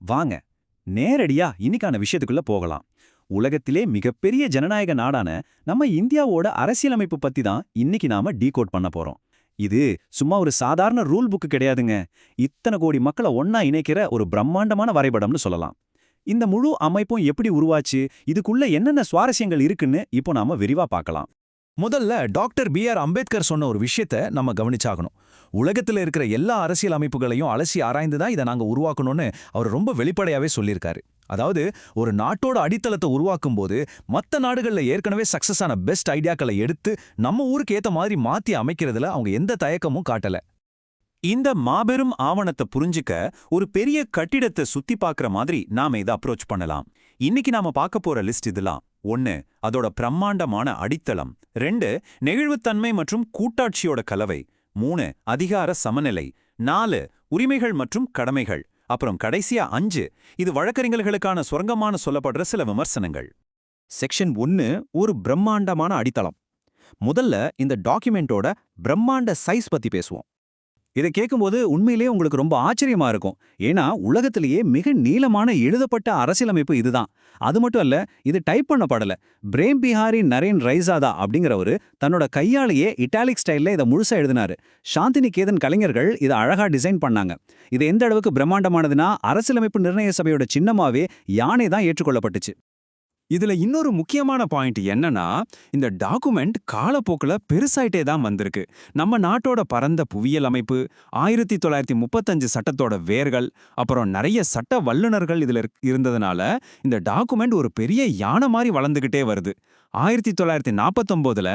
வாங்க நேரடியா இன்னைக்கான விஷயத்துக்குள்ள போகலாம். உலகத்திலே மிகப்பெரிய ஜனநாயக நாடான நம்ம இந்தியாவோட அரசியலமைப்பு பத்தி தான் இன்னைக்கு நாம டீகோட் பண்ண போறோம். இது சும்மா ஒரு சாதாரண ரூல் புக்கு கிடையாதுங்க. இத்தனை கோடி மக்களை ஒண்ணா இணைக்கிற ஒரு பிரம்மாண்டமான வரைபடம்னு சொல்லலாம். இந்த முழு அமைப்பும் எப்படி உருவாச்சு, இதுக்குள்ள என்னென்ன சுவாரஸ்யங்கள் இருக்குன்னு இப்போ நாம விரிவா பார்க்கலாம். முதல்ல டாக்டர் பி.ஆர். அம்பேத்கர் சொன்ன ஒரு விஷயத்த நம்ம கவனிச்சாகணும். உலகத்துல இருக்கிற எல்லா அரசியல் அமைப்புகளையும் அலசி ஆராய்ந்து தான் இதை நாங்க உருவாக்கணும்னு அவர் ரொம்ப வெளிப்படையாவே சொல்லியிருக்காரு. அதாவது ஒரு நாட்டோட அடித்தளத்தை உருவாக்கும் போது மற்ற நாடுகள்ல ஏற்கனவே சக்சஸ் ஆன பெஸ்ட் ஐடியாக்களை எடுத்து நம்ம ஊருக்கு ஏத்த மாதிரி மாத்தி அமைக்கிறதுல அவங்க எந்த தயக்கமும் காட்டல. இந்த மாபெரும் ஆவணத்தை புரிஞ்சுக்க ஒரு பெரிய கட்டிடத்தை சுத்தி பார்க்குற மாதிரி நாம இதை அப்ரோச் பண்ணலாம். இன்னைக்கு நாம பார்க்க போற லிஸ்ட் இதெல்லாம். 1 அதோட பிரம்மாண்டமான அடித்தளம், 2 நெகிழ்வுத்தன்மை மற்றும் கூட்டாட்சியோட கலவை, 3 அதிகார சமநிலை, 4 உரிமைகள் மற்றும் கடமைகள், அப்புறம் கடைசியா 5 இது வழக்கறிஞர்களுக்கான சுரங்கமான சொல்லப்படுற சில விமர்சனங்கள். செக்ஷன் 1 ஒரு பிரம்மாண்டமான அடித்தளம். முதல்ல இந்த டாக்குமெண்டோட பிரம்மாண்ட சைஸ் பத்தி பேசுவோம். இதை கேட்கும்போது உண்மையிலேயே உங்களுக்கு ரொம்ப ஆச்சரியமா இருக்கும். ஏன்னா உலகத்திலேயே மிக நீளமான எழுதப்பட்ட அரசியலமைப்பு இதுதான். அது மட்டும் அல்ல, இது டைப் பண்ணப்படல. பிரேம் பிஹாரி நரேன் ரைசாதா அப்படிங்கிறவரு தன்னோட கையாலேயே இட்டாலிக் ஸ்டைல்ல இதை முழுசா எழுதினாரு. சாந்தினிகேதன் கலைஞர்கள் இதை அழகா டிசைன் பண்ணாங்க. இது எந்த அளவுக்கு பிரம்மாண்டமானதுன்னா அரசியலமைப்பு நிர்ணய சபையோட சின்னமாவே யானை தான் ஏற்றுக்கொள்ளப்பட்டுச்சு. இதுல இன்னொரு முக்கியமான பாயிண்ட் என்னன்னா, இந்த டாக்குமெண்ட் காலப்போக்கில் பெருசாயிட்டே தான் வந்திருக்கு. நம்ம நாட்டோட பரந்த புவியியல் அமைப்பு, 1935 சட்டத்தோட வேர்கள், அப்புறம் நிறைய சட்ட வல்லுநர்கள் இதுல இருந்ததுனால இந்த டாக்குமெண்ட் ஒரு பெரிய யானை மாதிரி வளர்ந்துகிட்டே வருது. 1949ல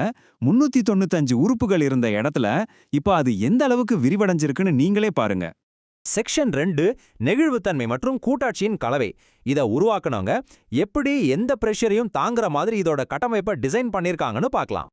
395 உறுப்புகள் இருந்த இடத்துல இப்ப அது எந்த அளவுக்கு விரிவடைஞ்சிருக்குன்னு நீங்களே பாருங்க. செக்ஷன் 2 நெகிழ்வுத்தன்மை மற்றும் கூட்டாட்சியின் கலவை. இதை உருவாக்குனவங்க எப்படி எந்த பிரஷரையும் தாங்குற மாதிரி இதோட கட்டமைப்பை டிசைன் பண்ணிருக்காங்கன்னு பார்க்கலாம்.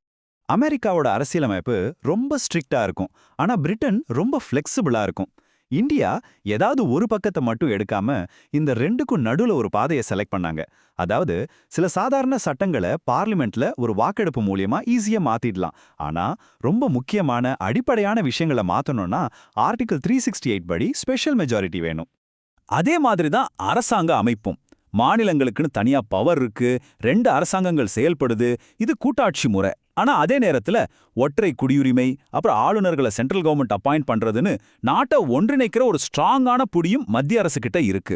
அமெரிக்காவோட அரசியலமைப்பு ரொம்ப ஸ்ட்ரிக்டா இருக்கும். ஆனா பிரிட்டன் ரொம்ப ஃப்ளெக்சிபிளா இருக்கும். இந்தியா ஏதாவது ஒரு பக்கத்தை மட்டும் எடுக்காம இந்த ரெண்டுக்கும் நடுவுல ஒரு பாதையை செலக்ட் பண்ணாங்க. அதாவது சில சாதாரண சட்டங்களை பார்லிமெண்ட்ல ஒரு வாக்கெடுப்பு மூலியமா ஈஸியா மாத்திடலாம். ஆனா ரொம்ப முக்கியமான அடிப்படையான விஷயங்களை மாத்தணும்னா ஆர்டிகல் 368 படி ஸ்பெஷல் மெஜாரிட்டி வேணும். அதே மாதிரி தான் அரசாங்க அமைப்பும். மாநிலங்களுக்குன்னு தனியா பவர் இருக்கு, 2 அரசாங்கங்கள் செயல்படுது. இது கூட்டாட்சி முறை. ஆனா அதே நேரத்துல ஒற்றை குடியுரிமை, அப்புறம் ஆளுநர்களை சென்ட்ரல் கவர்மெண்ட் அப்பாயிண்ட் பண்றதுன்னு நாட்டை ஒன்றிணைக்கிற ஒரு ஸ்ட்ராங்கான புடியும் மத்திய அரசு கிட்ட இருக்கு.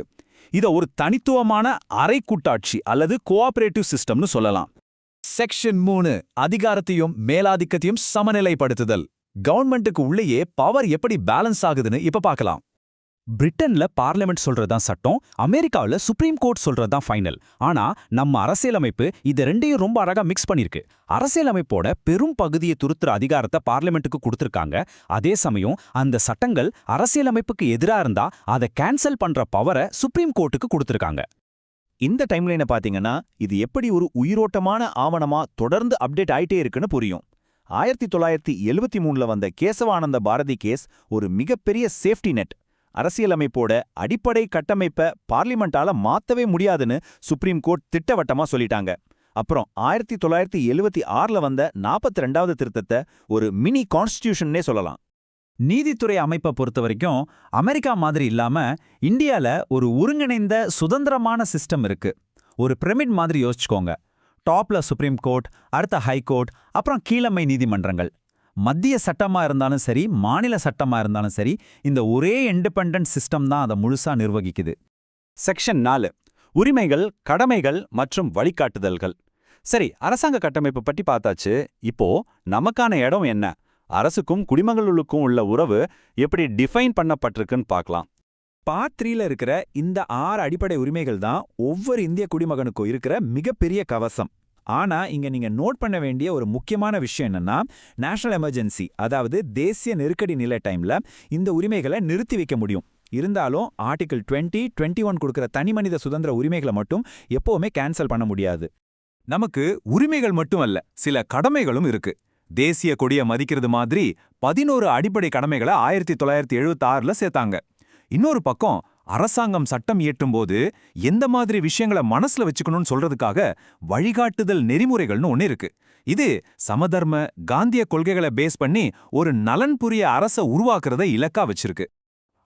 இத ஒரு தனித்துவமான அரை கூட்டாட்சி அல்லது கோஆபரேட்டிவ் சிஸ்டம்னு சொல்லலாம். செக்ஷன் 3 அதிகாரத்தையும் மேலாதிக்கத்தையும் சமநிலைப்படுத்துதல். கவர்மெண்ட்டுக்கு உள்ளேயே பவர் எப்படி பேலன்ஸ் ஆகுதுன்னு இப்ப பார்க்கலாம். பிரிட்டன்ல பார்லிமெண்ட் சொல்றதுதான் சட்டம், அமெரிக்காவில் சுப்ரீம் கோர்ட் சொல்றதுதான் ஃபைனல். ஆனா நம்ம அரசியலமைப்பு இது ரெண்டையும் ரொம்ப அழகா மிக்ஸ் பண்ணிருக்கு. அரசியலமைப்போட பெரும் பகுதியை துருத்துற அதிகாரத்தை பார்லிமெண்ட்டுக்கு கொடுத்திருக்காங்க. அதே சமயம் அந்த சட்டங்கள் அரசியலமைப்புக்கு எதிராக இருந்தா அதை கேன்சல் பண்ற பவரை சுப்ரீம் கோர்ட்டுக்கு கொடுத்திருக்காங்க. இந்த டைம்லைனை பாத்தீங்கன்னா இது எப்படி ஒரு உயிரோட்டமான ஆவணமா தொடர்ந்து அப்டேட் ஆயிட்டே இருக்குன்னு புரியும். 1973ல வந்த கேசவானந்த பாரதி கேஸ் ஒரு மிகப்பெரிய சேஃப்டி நெட். அரசியலமைப்போட அடிப்படை கட்டமைப்பை பார்லிமெண்டால மாத்தவே முடியாதுன்னு சுப்ரீம் கோர்ட் திட்டவட்டமா சொல்லிட்டாங்க. அப்புறம் 1976ல வந்த 42வது திருத்தத்தை ஒரு மினி கான்ஸ்டிடியூஷன்னே சொல்லலாம். நீதித்துறை அமைப்பை பொறுத்த வரைக்கும் அமெரிக்கா மாதிரி இல்லாம இந்தியால ஒரு ஒருங்கிணைந்த சுதந்திரமான சிஸ்டம் இருக்கு. ஒரு பிரமிட் மாதிரி யோசிச்சுக்கோங்க. டாப்ல சுப்ரீம் கோர்ட், அடுத்த ஹை கோர்ட், அப்புறம் கீழமை நீதிமன்றங்கள். மத்திய சட்டமா இருந்தாலும் சரி, மாநில சட்டமா இருந்தாலும் சரி, இந்த ஒரே இண்டிபெண்டன்ட் சிஸ்டம் தான் அதை முழுசா நிர்வகிக்குது. செக்ஷன் 4 உரிமைகள், கடமைகள் மற்றும் வழிகாட்டுதல்கள். சரி, அரசாங்க கட்டமைப்பு பற்றி பார்த்தாச்சு. இப்போ நமக்கான இடம் என்ன? அரசுக்கும் குடிமக்களுக்கும் உள்ள உறவு எப்படி டிஃபைன் பண்ணப்பட்டிருக்குன்னு பார்க்கலாம். பார்ட் 3ல இருக்கிற இந்த 6 அடிப்படை உரிமைகள் தான் ஒவ்வொரு இந்திய குடிமகனுக்கும் இருக்கிற மிகப்பெரிய கவசம். ஆனா இங்க நீங்க நோட் பண்ண வேண்டிய ஒரு முக்கியமான விஷயம் என்னன்னா, நேஷனல் எமர்ஜென்சி, அதாவது தேசிய நெருக்கடி நிலை டைம்ல இந்த உரிமைகளை நிறுத்தி வைக்க முடியும். இருந்தாலும் ஆர்டிகல் 20, 21 கொடுக்கிற தனிமனித சுதந்திர உரிமைகளை மட்டும் எப்பவுமே கேன்சல் பண்ண முடியாது. நமக்கு உரிமைகள் மட்டும் அல்ல, சில கடமைகளும் இருக்கு. தேசிய கொடியை மதிக்கிறது மாதிரி 11 அடிப்படை கடமைகளை 1976ல சேர்த்தாங்க. இன்னொரு பக்கம் அரசாங்கம் சட்டம் இயற்றும் போது எந்த மாதிரி விஷயங்களை மனசுல வச்சுக்கணும்னு சொல்றதுக்காக வழிகாட்டுதல் நெறிமுறைகள்னு ஒன்னு இருக்கு. இது சமதர்ம காந்திய கொள்கைகளை பேஸ் பண்ணி ஒரு நலன் புரிய அரச உருவாக்குறத இலக்கா வச்சிருக்கு.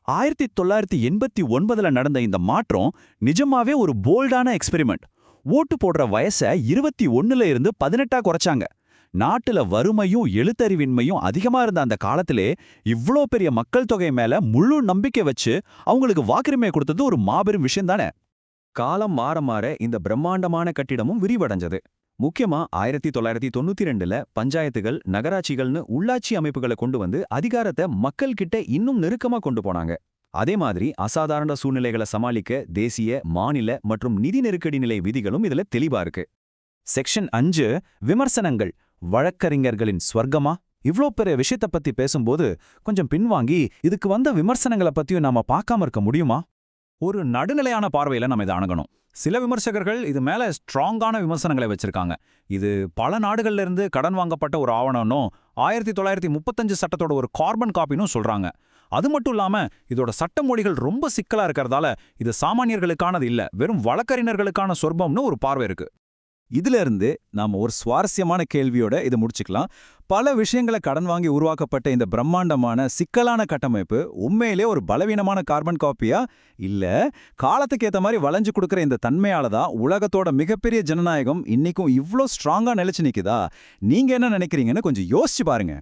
1989ல நடந்த இந்த மாற்றம் நிஜமாவே ஒரு போல்டான எக்ஸ்பெரிமெண்ட். ஓட்டு போடுற வயசை 21ல இருந்து 18ஆ குறைச்சாங்க. நாட்டுல வறுமையும் எழுத்தறிவின்மையும் அதிகமா இருந்த அந்த காலத்திலே இவ்ளோ பெரிய மக்கள் தொகை மேல முழு நம்பிக்கை வச்சு அவங்களுக்கு வாக்குரிமை கொடுத்தது ஒரு மாபெரும் விஷயம் தானே. காலம் மாற மாற இந்த பிரம்மாண்டமான கட்டிடமும் விரிவடைஞ்சது. முக்கியமா 1992ல பஞ்சாயத்துகள், நகராட்சிகள்னு உள்ளாட்சி அமைப்புகளை கொண்டு வந்து அதிகாரத்தை மக்கள் கிட்ட இன்னும் நெருக்கமா கொண்டு போனாங்க. அதே மாதிரி அசாதாரண சூழ்நிலைகளை சமாளிக்க தேசிய, மாநில மற்றும் நிதி நெருக்கடி நிலை விதிகளும் இதுல தெளிவா இருக்கு. செக்ஷன் 5 விமர்சனங்கள். வழக்கறிஞர்களின் ஸ்வர்க்கமா? இவ்ளோ பெரிய விஷயத்தை பத்தி பேசும்போது கொஞ்சம் பின்வாங்கி இதுக்கு வந்த விமர்சனங்களை பத்தியும் நாம பார்க்காம இருக்க முடியுமா? ஒரு நடுநிலையான பார்வையில நம்ம இதை அணுகணும். சில விமர்சகர்கள் இது மேல ஸ்ட்ராங்கான விமர்சனங்களை வச்சிருக்காங்க. இது பல நாடுகள்ல இருந்து கடன் வாங்கப்பட்ட ஒரு ஆவணம்னும் 1935 சட்டத்தோட ஒரு கார்பன் காப்பினும் சொல்றாங்க. அது மட்டும் இல்லாம இதோட சட்ட மொழிகள் ரொம்ப சிக்கலா இருக்கறதால இது சாமானியர்களுக்கானது இல்ல, வெறும் வழக்கறிஞர்களுக்கான சொர்பம்னு ஒரு பார்வை இருக்கு. இதுல இருந்து நாம ஒரு சுவாரஸ்யமான கேள்வியோட இதை முடிச்சுக்கலாம். பல விஷயங்களை கடன் வாங்கி உருவாக்கப்பட்ட இந்த பிரம்மாண்டமான சிக்கலான கட்டமைப்பு உண்மையிலே ஒரு பலவீனமான கார்பன் காப்பியா, இல்ல காலத்துக்கு ஏத்த மாதிரி வளைஞ்சு கொடுக்கிற இந்த தன்மையால தான் உலகத்தோட மிகப்பெரிய ஜனநாயகம் இன்னைக்கும் இவ்ளோ ஸ்ட்ராங்கா நிலைச்சு நிக்குதா? நீங்க என்ன நினைக்கிறீங்கன்னு கொஞ்சம் யோசிச்சு பாருங்க.